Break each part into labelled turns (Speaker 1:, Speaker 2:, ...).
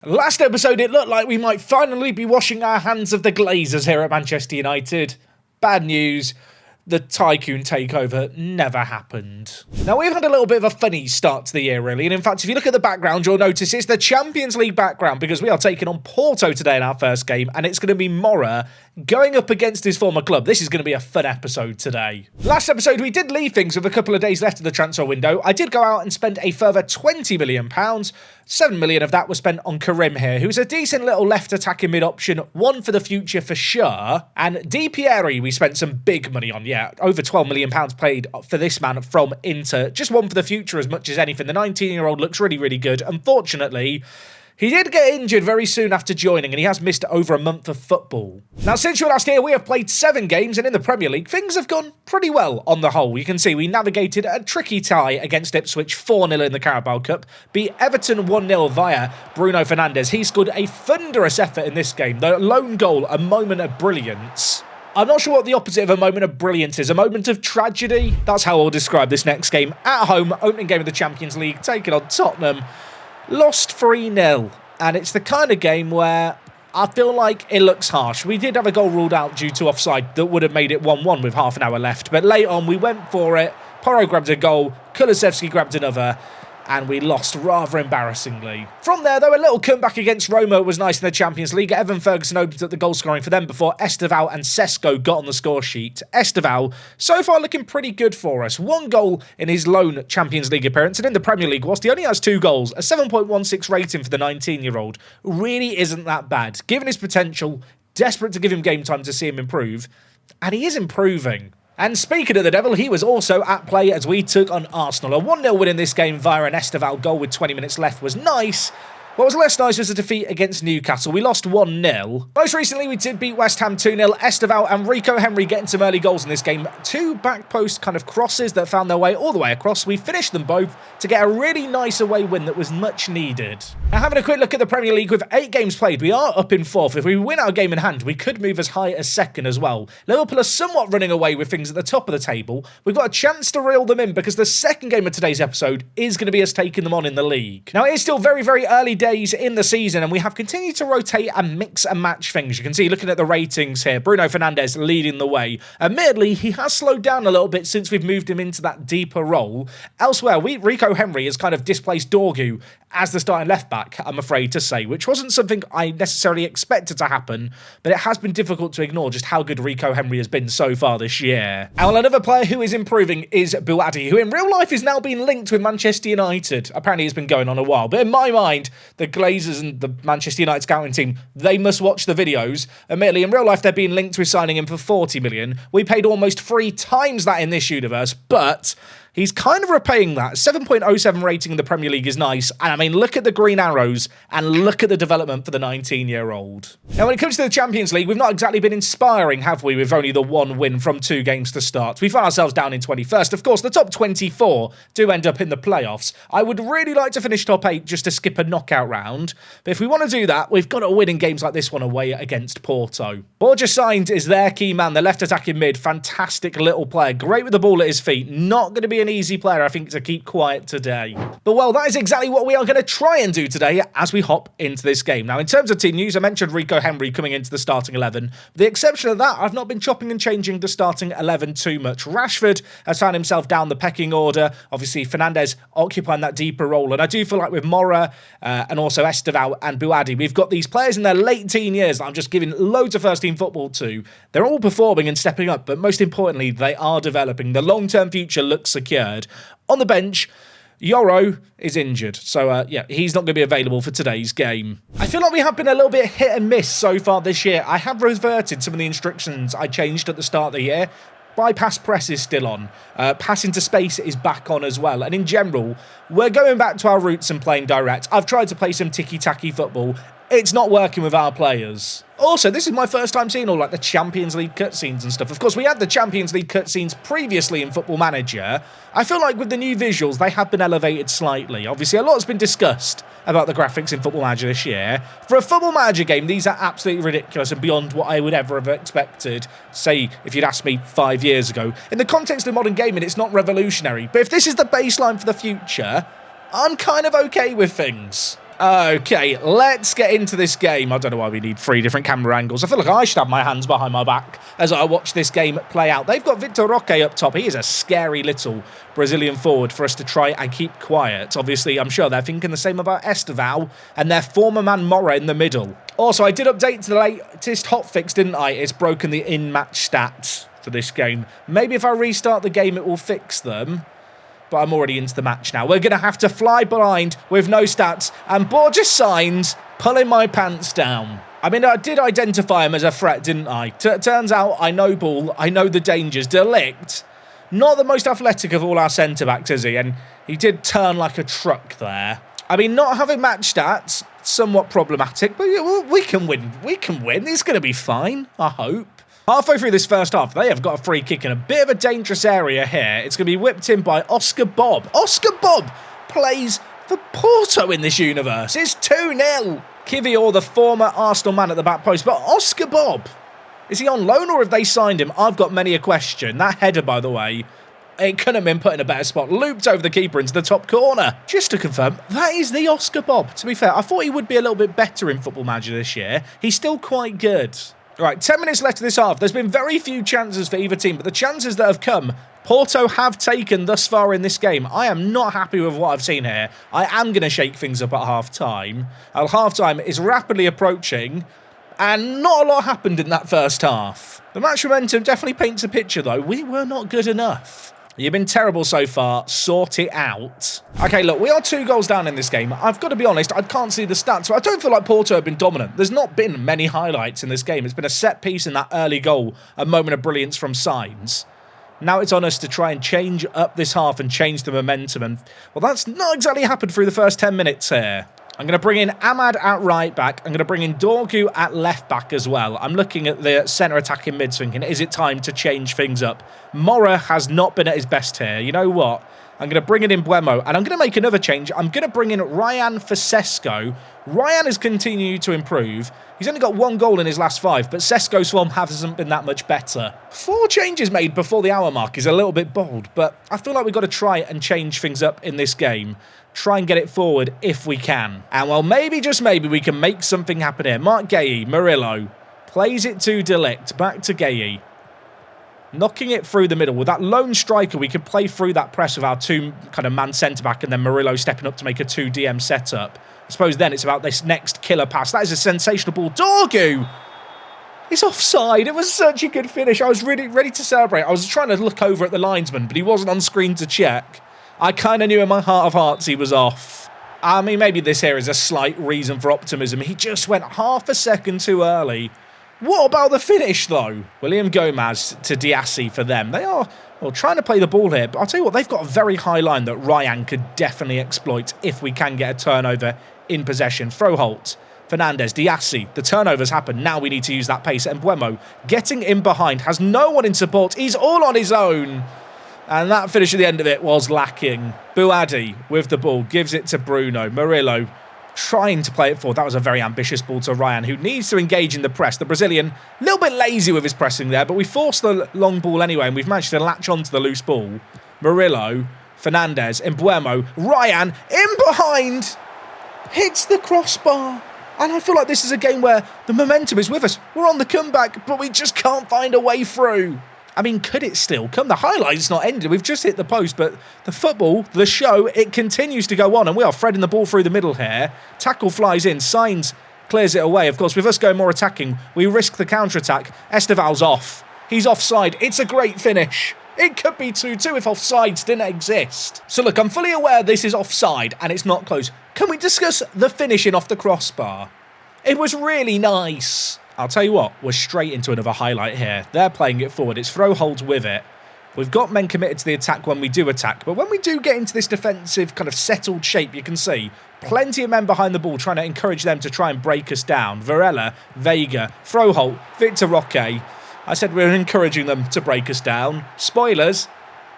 Speaker 1: Last episode, it looked like we might finally be washing our hands of the Glazers here at Manchester United. Bad news. The Tycoon takeover never happened. Now, we've had a little bit of a funny start to the year, really, and in fact, if you look at the background, you'll notice it's the Champions League background because we are taking on Porto today in our first game, and it's going to be Mora going up against his former club. This is going to be a fun episode today. Last episode, we did leave things with a couple of days left of the transfer window. I did go out and spend a further £20 million. 7 million of that was spent on Karim here, who's a decent little left attacking mid option, one for the future for sure. And Di Pieri, we spent some big money on, yeah, over £12 million paid for this man from Inter. Just one for the future as much as anything. The 19-year-old looks really, really good. Unfortunately, he did get injured very soon after joining, and he has missed over a month of football. Now, since you were last here, we have played 7 games, and in the Premier League, things have gone pretty well on the whole. You can see we navigated a tricky tie against Ipswich 4-0 in the Carabao Cup, beat Everton 1-0 via Bruno Fernandes. He scored a thunderous effort in this game. The lone goal, a moment of brilliance. I'm not sure what the opposite of a moment of brilliance is. A moment of tragedy? That's how I'll describe this next game. At home, opening game of the Champions League, taking on Tottenham. Lost 3-0, and it's the kind of game where I feel like it looks harsh. We did have a goal ruled out due to offside that would have made it 1-1 with half an hour left, but late on we went for it. Porro grabbed a goal, Kulusevski grabbed another, and we lost rather embarrassingly. From there, though, a little comeback against Roma was nice in the Champions League. Evan Ferguson opened up the goal scoring for them before Esteval and Sesko got on the score sheet. Esteval, so far looking pretty good for us. 1 goal in his lone Champions League appearance, and in the Premier League, whilst he only has 2 goals, a 7.16 rating for the 19-year-old really isn't that bad. Given his potential, desperate to give him game time to see him improve, and he is improving. And speaking of the devil, he was also at play as we took on Arsenal. A 1-0 win in this game via an Esteval goal with 20 minutes left was nice. What was less nice was a defeat against Newcastle. We lost 1-0. Most recently, we did beat West Ham 2-0. Esteval and Rico Henry getting some early goals in this game. 2 back post kind of crosses that found their way all the way across. We finished them both to get a really nice away win that was much needed. Now, having a quick look at the Premier League with 8 games played, we are up in 4th. If we win our game in hand, we could move as high as 2nd as well. Liverpool are somewhat running away with things at the top of the table. We've got a chance to reel them in because the second game of today's episode is going to be us taking them on in the league. Now, it is still very, very early days in the season, and we have continued to rotate and mix and match things. You can see, looking at the ratings here, Bruno Fernandes leading the way. Admittedly, he has slowed down a little bit since we've moved him into that deeper role. Elsewhere, Rico Henry has kind of displaced Dorgu as the starting left-back, I'm afraid to say, which wasn't something I necessarily expected to happen, but it has been difficult to ignore just how good Rico Henry has been so far this year. And another player who is improving is Buadi, who in real life is now being linked with Manchester United. Apparently it's been going on a while, but in my mind, the Glazers and the Manchester United scouting team, they must watch the videos. Admittedly, in real life, they're being linked with signing him for 40 million. We paid almost 3 times that in this universe, but he's kind of repaying that. 7.07 rating in the Premier League is nice. And I mean, look at the green arrows and look at the development for the 19-year-old. Now, when it comes to the Champions League, we've not exactly been inspiring, have we, with only the 1 win from 2 games to start. We found ourselves down in 21st. Of course, the top 24 do end up in the playoffs. I would really like to finish top 8 just to skip a knockout round. But if we want to do that, we've got to win in games like this one away against Porto. Borja Sainz is their key man, the left attacking mid. Fantastic little player. Great with the ball at his feet. Not going to be an easy player, I think, to keep quiet today. But, well, that is exactly what we are going to try and do today as we hop into this game. Now, in terms of team news, I mentioned Rico Henry coming into the starting 11. With the exception of that, I've not been chopping and changing the starting 11 too much. Rashford has found himself down the pecking order. Obviously, Fernandes occupying that deeper role. And I do feel like with Mora and also Esteval and Buadi, we've got these players in their late teen years that I'm just giving loads of first-team football to. They're all performing and stepping up, but most importantly, they are developing. The long-term future looks secured. On the bench, Yoro is injured, so yeah, he's not going to be available for today's game. I feel like we have been a little bit hit and miss so far this year. I have reverted some of the instructions I changed at the start of the year. Bypass press is still on. Pass into space is back on as well. And in general, we're going back to our roots and playing direct. I've tried to play some ticky-tacky football. It's not working with our players. Also, this is my first time seeing all like the Champions League cutscenes and stuff. Of course, we had the Champions League cutscenes previously in Football Manager. I feel like with the new visuals, they have been elevated slightly. Obviously, a lot has been discussed about the graphics in Football Manager this year. For a Football Manager game, these are absolutely ridiculous and beyond what I would ever have expected, say, if you'd asked me 5 years ago. In the context of modern gaming, it's not revolutionary. But if this is the baseline for the future, I'm kind of okay with things. Okay, let's get into this game. I don't know why we need 3 different camera angles. I feel like I should have my hands behind my back as I watch this game play out. They've got Vitor Roque up top. He is a scary little Brazilian forward for us to try and keep quiet. Obviously, I'm sure they're thinking the same about Esteval and their former man Mora in the middle. Also, I did update to the latest hotfix, didn't I? It's broken the in-match stats for this game. Maybe if I restart the game, it will fix them. But I'm already into the match now. We're going to have to fly blind with no stats. And Borges signs, pulling my pants down. I mean, I did identify him as a threat, didn't I? Turns out I know ball. I know the dangers. De Ligt, not the most athletic of all our centre-backs, is he? And he did turn like a truck there. I mean, not having match stats, somewhat problematic. But we can win. We can win. It's going to be fine, I hope. Halfway through this first half, they have got a free kick in a bit of a dangerous area here. It's going to be whipped in by Oscar Bob. Oscar Bob plays for Porto in this universe. It's 2-0. Kivior, the former Arsenal man at the back post. But Oscar Bob, is he on loan or have they signed him? I've got many a question. That header, by the way, it couldn't have been put in a better spot. Looped over the keeper into the top corner. Just to confirm, that is the Oscar Bob. To be fair, I thought he would be a little bit better in Football Manager this year. He's still quite good. Right, 10 minutes left of this half. There's been very few chances for either team, but the chances that have come, Porto have taken thus far in this game. I am not happy with what I've seen here. I am going to shake things up at half-time. Half-time is rapidly approaching, and not a lot happened in that first half. The match momentum definitely paints a picture, though. We were not good enough. You've been terrible so far. Sort it out. Okay, look, we are 2 goals down in this game. I've got to be honest, I can't see the stats, but I don't feel like Porto have been dominant. There's not been many highlights in this game. It's been a set piece in that early goal, a moment of brilliance from Sainz. Now it's on us to try and change up this half and change the momentum. And, well, that's not exactly happened through the first 10 minutes here. I'm going to bring in Ahmad at right back. I'm going to bring in Dorgu at left back as well. I'm looking at the centre attacking mid thinking, is it time to change things up? Mora has not been at his best here. You know what? I'm going to bring it in Buemo, and I'm going to make another change. I'm going to bring in Ryan for Sesko. Ryan has continued to improve. He's only got 1 goal in his last 5, but Sesko's form hasn't been that much better. 4 changes made before the hour mark is a little bit bold, but I feel like we've got to try and change things up in this game. Try and get it forward if we can. And, well, maybe, just maybe, we can make something happen here. Mark Guéhi, Murillo, plays it to De Ligt, back to Guéhi. Knocking it through the middle. With that lone striker, we could play through that press with our 2 kind of man centre-back and then Murillo stepping up to make a 2 DM setup. I suppose then it's about this next killer pass. That is a sensational ball. Dorgu! It's offside. It was such a good finish. I was really ready to celebrate. I was trying to look over at the linesman, but he wasn't on screen to check. I kind of knew in my heart of hearts he was off. I mean, maybe this here is a slight reason for optimism. He just went half a second too early. What about the finish, though? William Gomez to Diassi for them. They are, well, trying to play the ball here. But I'll tell you what, they've got a very high line that Ryan could definitely exploit if we can get a turnover in possession. Froholt, Fernandez, Diassi. The turnovers happen. Now we need to use that pace. And Buemo getting in behind. Has no one in support. He's all on his own. And that finish at the end of it was lacking. Buadi with the ball. Gives it to Bruno. Murillo trying to play it forward. That was a very ambitious ball to Ryan, who needs to engage in the press. The Brazilian, a little bit lazy with his pressing there, but we forced the long ball anyway, and we've managed to latch onto the loose ball. Murillo, Fernandez, Embuemo, Ryan, in behind, hits the crossbar. And I feel like this is a game where the momentum is with us. We're on the comeback, but we just can't find a way through. I mean, could it still come? The highlight's not ended. We've just hit the post, but the football, the show, it continues to go on, and we are threading the ball through the middle here. Tackle flies in. Sainz clears it away. Of course, with us going more attacking, we risk the counter-attack. Esteval's off. He's offside. It's a great finish. It could be 2-2 if offsides didn't exist. So look, I'm fully aware this is offside, and it's not close. Can we discuss the finishing off the crossbar? It was really nice. I'll tell you what, we're straight into another highlight here. They're playing it forward. It's Froholt with it. We've got men committed to the attack when we do attack, but when we do get into this defensive kind of settled shape, you can see plenty of men behind the ball trying to encourage them to try and break us down. Varela, Vega, Froholt, Vitor Roque. I said we're encouraging them to break us down. Spoilers,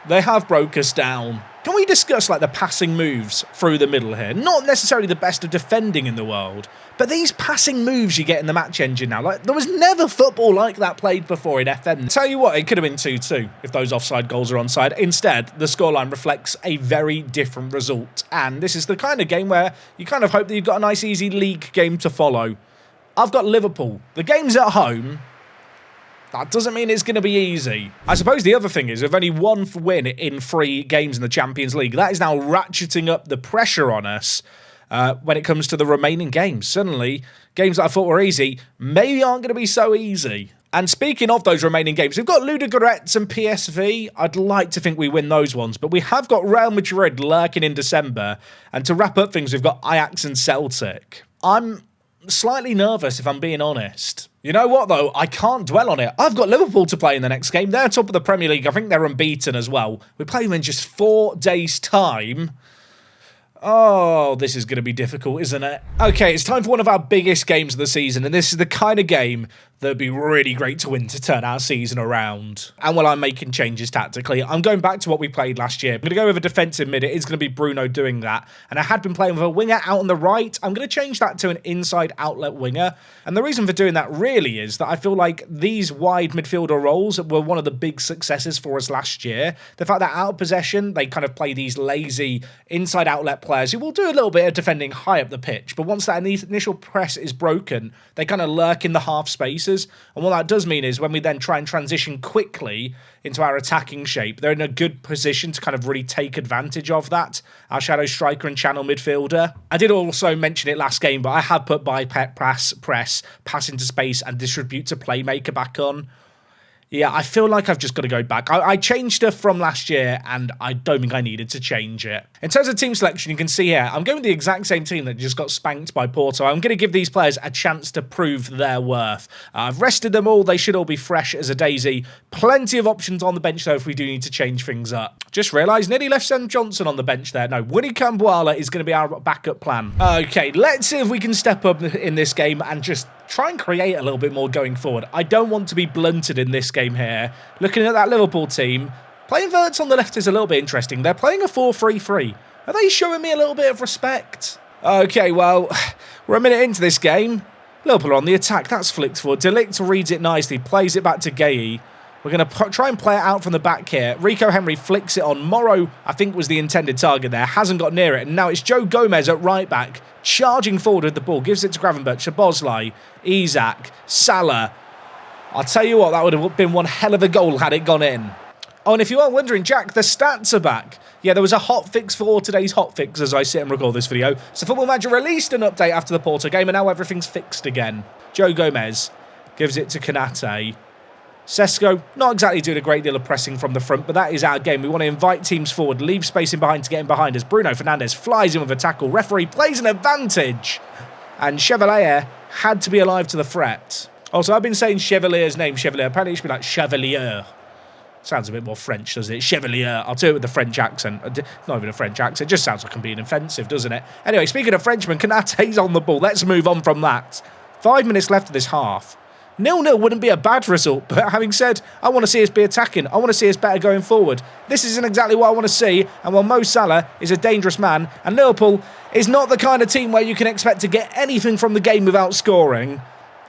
Speaker 1: they have broke us down. Can we discuss like the passing moves through the middle here? Not necessarily the best of defending in the world, but these passing moves you get in the match engine now, like there was never football like that played before in FM. Tell you what, it could have been 2-2 if those offside goals are onside. Instead, the scoreline reflects a very different result, and this is the kind of game where you kind of hope that you've got a nice easy league game to follow. I've got Liverpool. The game's at home. That doesn't mean it's going to be easy. I suppose the other thing is we've only one win in 3 games in the Champions League. That is now ratcheting up the pressure on us when it comes to the remaining games. Suddenly, games that I thought were easy maybe aren't going to be so easy. And speaking of those remaining games, we've got Ludogorets and PSV. I'd like to think we win those ones, but we have got Real Madrid lurking in December. And to wrap up things, we've got Ajax and Celtic. I'm slightly nervous, if I'm being honest. You know what, though? I can't dwell on it. I've got Liverpool to play in the next game. They're top of the Premier League. I think they're unbeaten as well. We play them in just 4 days' time. Oh, this is going to be difficult, isn't it? Okay, it's time for one of our biggest games of the season, and this is the kind of game that'd be really great to win to turn our season around. And while I'm making changes tactically, I'm going back to what we played last year. I'm going to go with a defensive mid. It is going to be Bruno doing that. And I had been playing with a winger out on the right. I'm going to change that to an inside outlet winger. And the reason for doing that really is that I feel like these wide midfielder roles were one of the big successes for us last year. The fact that out of possession, they kind of play these lazy inside outlet players who will do a little bit of defending high up the pitch. But once that initial press is broken, they kind of lurk in the half spaces. And what that does mean is when we then try and transition quickly into our attacking shape, they're in a good position to kind of really take advantage of that, our shadow striker and channel midfielder. I did also mention it last game, but I have put bypass, press, pass into space and distribute to playmaker back on. Yeah, I feel like I've just got to go back. I changed stuff from last year, and I don't think I needed to change it. In terms of team selection, you can see here, I'm going with the exact same team that just got spanked by Porto. I'm going to give these players a chance to prove their worth. I've rested them all. They should all be fresh as a daisy. Plenty of options on the bench, though, if we do need to change things up. Just realised, nearly left Sam Johnson on the bench there. No, Woody Cambuala is going to be our backup plan. Okay, let's see if we can step up in this game and just try and create a little bit more going forward. I don't want to be blunted in this game here. Looking at that Liverpool team, playing Verts on the left is a little bit interesting. They're playing a 4-3-3. Are they showing me a little bit of respect? Okay, well, we're a minute into this game. Liverpool are on the attack. That's flicked forward. De Ligt reads it nicely, plays it back to Gay. We're going to try and play it out from the back here. Rico Henry flicks it on. Morrow, I think, was the intended target there. Hasn't got near it. And now it's Joe Gomez at right back, charging forward with the ball. Gives it to Gravenberch, Szoboszlai, Isak, Salah. I'll tell you what, that would have been one hell of a goal had it gone in. Oh, and if you are wondering, Jack, the stats are back. Yeah, there was a hotfix for today's hotfix as I sit and record this video. So Football Manager released an update after the Porto game, and now everything's fixed again. Joe Gomez gives it to Konate. Sesko, not exactly doing a great deal of pressing from the front, but that is our game. We want to invite teams forward, leave space in behind to get in behind us. Bruno Fernandes flies in with a tackle. Referee plays an advantage. And Chevalier had to be alive to the threat. Also, I've been saying Chevalier's name, Chevalier. Apparently it should be like Chevalier. Sounds a bit more French, doesn't it? Chevalier. I'll do it with the French accent. Not even a French accent. It just sounds like I'm being offensive, doesn't it? Anyway, speaking of Frenchmen, Konate's on the ball. Let's move on from that. 5 minutes left of this half. 0-0 wouldn't be a bad result, but having said, I want to see us be attacking. I want to see us better going forward. This isn't exactly what I want to see, and while Mo Salah is a dangerous man, and Liverpool is not the kind of team where you can expect to get anything from the game without scoring,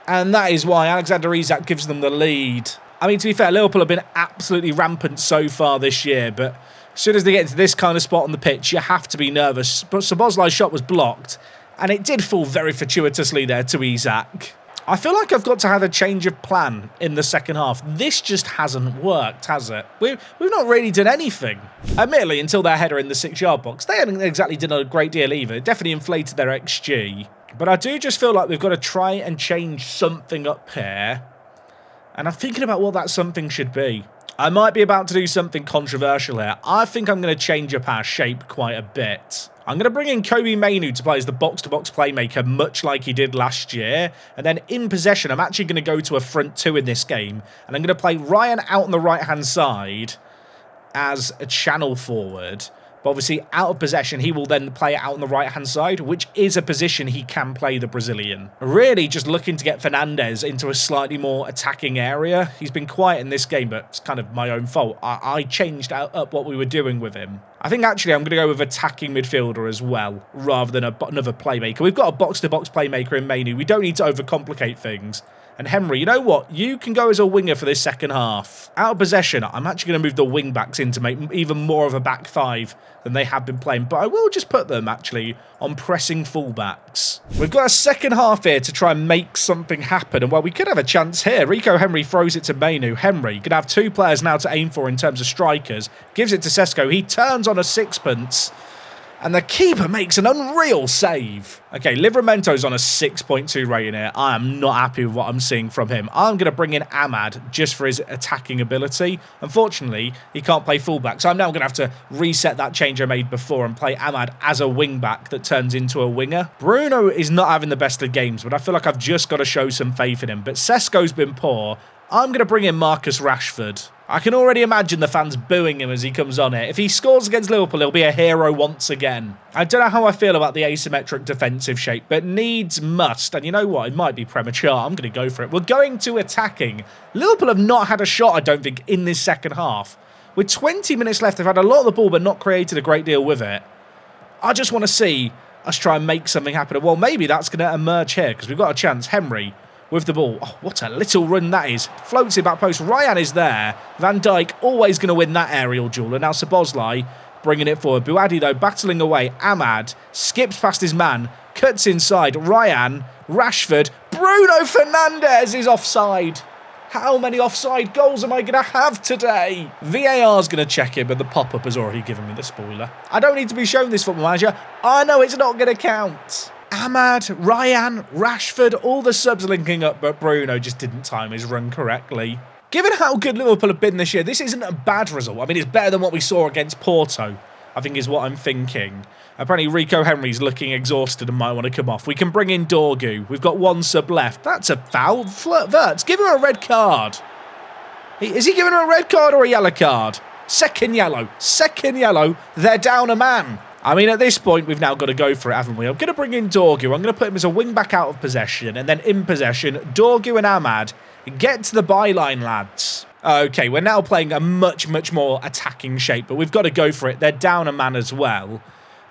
Speaker 1: and that is why Alexander Isak gives them the lead. I mean, to be fair, Liverpool have been absolutely rampant so far this year, but as soon as they get into this kind of spot on the pitch, you have to be nervous. But Szoboszlai's shot was blocked, and it did fall very fortuitously there to Isak. I feel like I've got to have a change of plan in the second half. This just hasn't worked, has it? We've not really done anything. Admittedly, until their header in the 6-yard box, they hadn't exactly done a great deal either. It definitely inflated their XG. But I do just feel like we've got to try and change something up here. And I'm thinking about what that something should be. I might be about to do something controversial here. I think I'm going to change up our shape quite a bit. I'm going to bring in Kobe Mainu to play as the box-to-box playmaker, much like he did last year. And then in possession, I'm actually going to go to a front two in this game. And I'm going to play Ryan out on the right-hand side as a channel forward. But obviously, out of possession, he will then play out on the right-hand side, which is a position he can play, the Brazilian. Really just looking to get Fernandes into a slightly more attacking area. He's been quiet in this game, but it's kind of my own fault. I changed up what we were doing with him. I think actually I'm going to go with attacking midfielder as well, rather than another playmaker. We've got a box-to-box playmaker in Mainu. We don't need to overcomplicate things. And Henry, you know what? You can go as a winger for this second half. Out of possession, I'm actually going to move the wing-backs in to make even more of a back five than they have been playing. But I will just put them, actually, on pressing full-backs. We've got a second half here to try and make something happen. And, well, we could have a chance here. Rico Henry throws it to Mainu. Henry can have two players now to aim for in terms of strikers. Gives it to Sesko. He turns on a sixpence. And the keeper makes an unreal save. Okay, Livramento's on a 6.2 rating here. I am not happy with what I'm seeing from him. I'm going to bring in Ahmad just for his attacking ability. Unfortunately, he can't play fullback, so I'm now going to have to reset that change I made before and play Ahmad as a wing-back that turns into a winger. Bruno is not having the best of games, but I feel like I've just got to show some faith in him. But Sesko's been poor. I'm going to bring in Marcus Rashford. I can already imagine the fans booing him as he comes on here. If he scores against Liverpool, he'll be a hero once again. I don't know how I feel about the asymmetric defensive shape, but needs must. And you know what? It might be premature. I'm going to go for it. We're going to attacking. Liverpool have not had a shot, I don't think, in this second half. With 20 minutes left, they've had a lot of the ball, but not created a great deal with it. I just want to see us try and make something happen. Well, maybe that's going to emerge here, because we've got a chance. Henry with the ball. Oh, what a little run that is. Floats it back post. Ryan is there. Van Dijk always going to win that aerial duel. And now Szoboszlai bringing it forward. Buadi, though, battling away. Ahmad skips past his man. Cuts inside. Ryan. Rashford. Bruno Fernandes is offside. How many offside goals am I going to have today? VAR's going to check it, but the pop-up has already given me the spoiler. I don't need to be shown this, Football Manager. I know it's not going to count. Ahmad, Ryan, Rashford, all the subs linking up, but Bruno just didn't time his run correctly. Given how good Liverpool have been this year, this isn't a bad result. I mean, it's better than what we saw against Porto, I think is what I'm thinking. Apparently, Rico Henry's looking exhausted and might want to come off. We can bring in Dorgu. We've got one sub left. That's a foul. Verts, give him a red card. Is he giving him a red card or a yellow card? Second yellow. Second yellow. They're down a man. I mean, at this point, we've now got to go for it, haven't we? I'm going to bring in Dorgu. I'm going to put him as a wing-back out of possession. And then in possession, Dorgu and Ahmad get to the byline, lads. Okay, we're now playing a much, much more attacking shape. But we've got to go for it. They're down a man as well.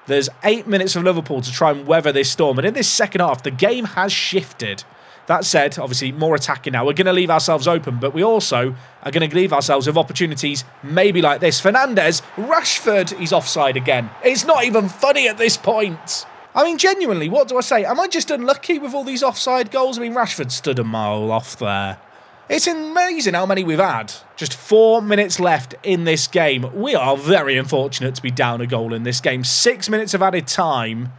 Speaker 1: There's 8 minutes of Liverpool to try and weather this storm. And in this second half, the game has shifted. That said, obviously, more attacking now. We're going to leave ourselves open, but we also are going to leave ourselves with opportunities maybe like this. Fernandes, Rashford, he's offside again. It's not even funny at this point. I mean, genuinely, what do I say? Am I just unlucky with all these offside goals? I mean, Rashford stood a mile off there. It's amazing how many we've had. Just 4 minutes left in this game. We are very unfortunate to be down a goal in this game. 6 minutes of added time.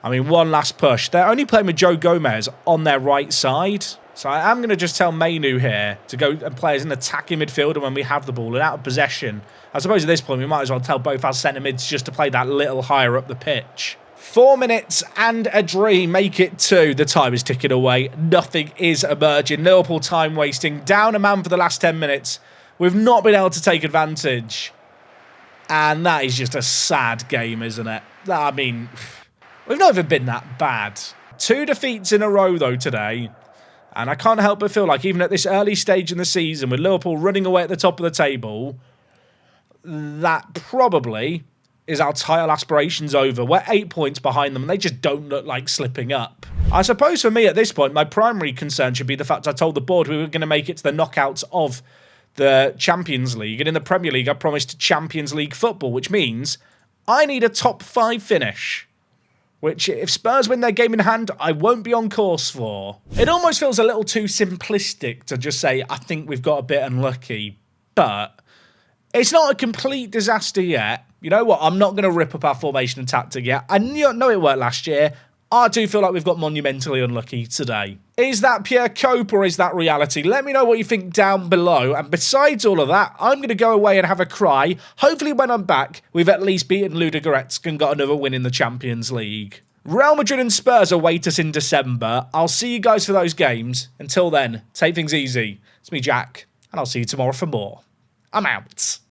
Speaker 1: I mean, one last push. They're only playing with Joe Gomez on their right side. So I am going to just tell Mainu here to go and play as an attacking midfielder when we have the ball and out of possession. I suppose at this point we might as well tell both our centre mids just to play that little higher up the pitch. 4 minutes and a dream. Make it 2. The time is ticking away. Nothing is emerging. Liverpool time wasting. Down a man for the last 10 minutes. We've not been able to take advantage. And that is just a sad game, isn't it? I mean, we've not even been that bad. 2 defeats in a row, though, today. And I can't help but feel like even at this early stage in the season, with Liverpool running away at the top of the table, that probably is our title aspirations over. We're 8 points behind them, and they just don't look like slipping up. I suppose for me at this point, my primary concern should be the fact I told the board we were going to make it to the knockouts of the Champions League. And in the Premier League, I promised Champions League football, which means I need a top 5 finish. Which, if Spurs win their game in hand, I won't be on course for. It almost feels a little too simplistic to just say, I think we've got a bit unlucky. But it's not a complete disaster yet. You know what? I'm not going to rip up our formation and tactic yet. I know it worked last year. I do feel like we've got monumentally unlucky today. Is that pure cope or is that reality? Let me know what you think down below. And besides all of that, I'm going to go away and have a cry. Hopefully when I'm back, we've at least beaten Ludogorets and got another win in the Champions League. Real Madrid and Spurs await us in December. I'll see you guys for those games. Until then, take things easy. It's me, Jack, and I'll see you tomorrow for more. I'm out.